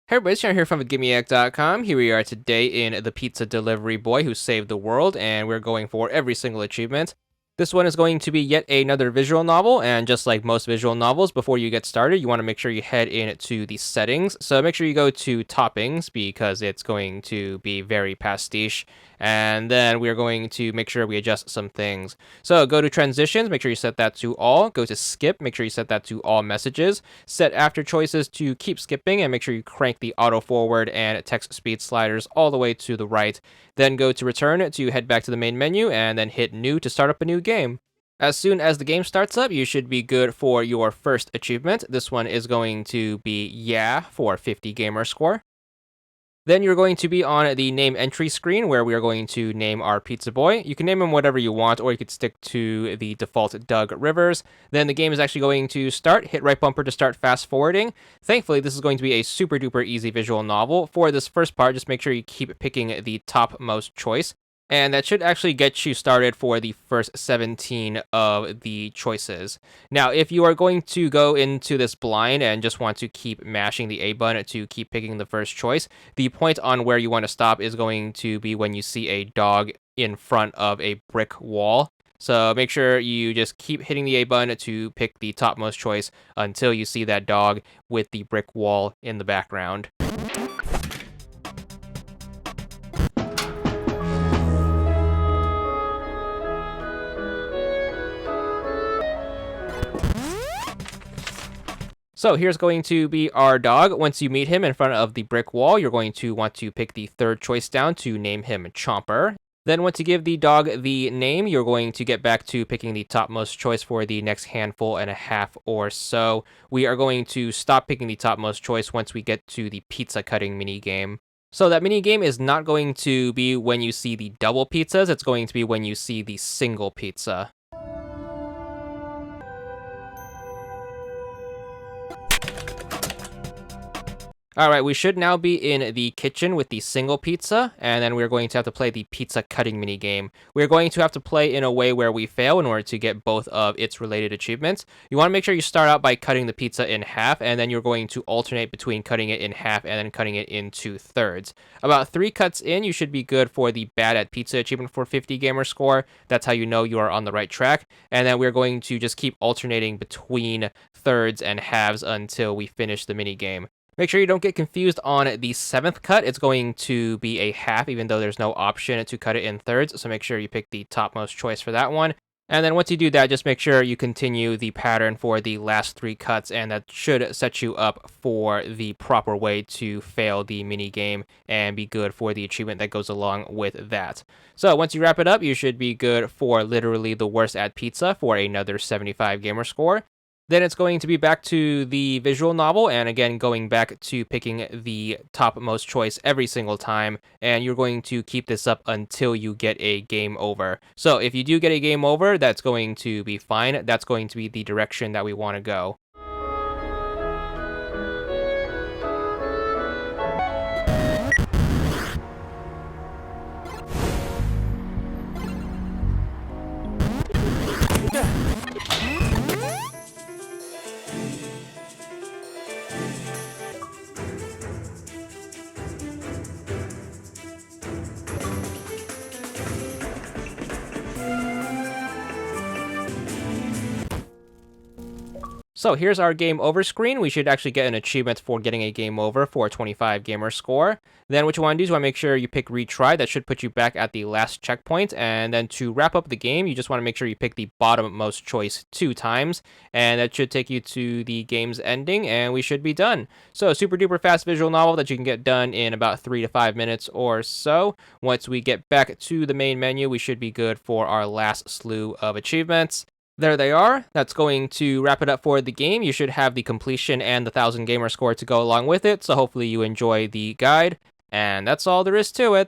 Hey everybody, it's John here from GiveMeEgg.com. Here we are today in The Pizza Delivery Boy Who Saved the World, and we're going for every single achievement. This one is going to be yet another visual novel, and just like most visual novels, before you get started, you want to make sure you head into the settings. So make sure you go to toppings, because it's going to be very pastiche. And then we're going to make sure we adjust some things. So go to transitions, make sure you set that to all. Go to skip, make sure you set that to all messages. Set after choices to keep skipping, and make sure you crank the auto forward and text speed sliders all the way to the right. Then go to return to head back to the main menu, and then hit new to start up a new game. As soon as the game starts up, you should be good for your first achievement. This one is going to be Yeah for 50 gamer score. Then you're going to be on the name entry screen where we are going to name our pizza boy. You can name him whatever you want, or you could stick to the default Doug Rivers. Then the game is actually going to start. Hit right bumper to start fast forwarding. Thankfully, this is going to be a super duper easy visual novel. For this first part, just make sure you keep picking the topmost choice. And that should actually get you started for the first 17 of the choices. Now, if you are going to go into this blind and just want to keep mashing the A button to keep picking the first choice, the point on where you want to stop is going to be when you see a dog in front of a brick wall. So make sure you just keep hitting the A button to pick the topmost choice until you see that dog with the brick wall in the background. So here's going to be our dog. Once you meet him in front of the brick wall, you're going to want to pick the third choice down to name him Chomper. Then once you give the dog the name, you're going to get back to picking the topmost choice for the next handful and a half or so. We are going to stop picking the topmost choice once we get to the pizza cutting mini game. So that mini game is not going to be when you see the double pizzas, it's going to be when you see the single pizza. All right, we should now be in the kitchen with the single pizza, and then we're going to have to play the pizza cutting mini game. We're going to have to play in a way where we fail in order to get both of its related achievements. You want to make sure you start out by cutting the pizza in half, and then you're going to alternate between cutting it in half and then cutting it in 2/3. About 3 cuts in, you should be good for the bad at pizza achievement for 50 gamer score. That's how you know you are on the right track. And then we're going to just keep alternating between thirds and halves until we finish the mini game. Make sure you don't get confused on the 7th cut. It's going to be a half, even though there's no option to cut it in thirds. So make sure you pick the topmost choice for that one. And then once you do that, just make sure you continue the pattern for the last 3 cuts, and that should set you up for the proper way to fail the mini game and be good for the achievement that goes along with that. So once you wrap it up, you should be good for literally the worst at pizza for another 75 gamer score. Then it's going to be back to the visual novel, and again, going back to picking the topmost choice every single time, and you're going to keep this up until you get a game over. So if you do get a game over, that's going to be fine. That's going to be the direction that we want to go. So here's our game over screen. We should actually get an achievement for getting a game over for 25 gamer score. Then what you want to do is you want to make sure you pick retry. That should put you back at the last checkpoint. And then to wrap up the game, you just want to make sure you pick the bottommost choice 2 times. And that should take you to the game's ending, and we should be done. So a super duper fast visual novel that you can get done in about 3 to 5 minutes or so. Once we get back to the main menu, we should be good for our last slew of achievements. There they are. That's going to wrap it up for the game. You should have the completion and the 1000 gamer score to go along with it, so hopefully you enjoy the guide. And that's all there is to it.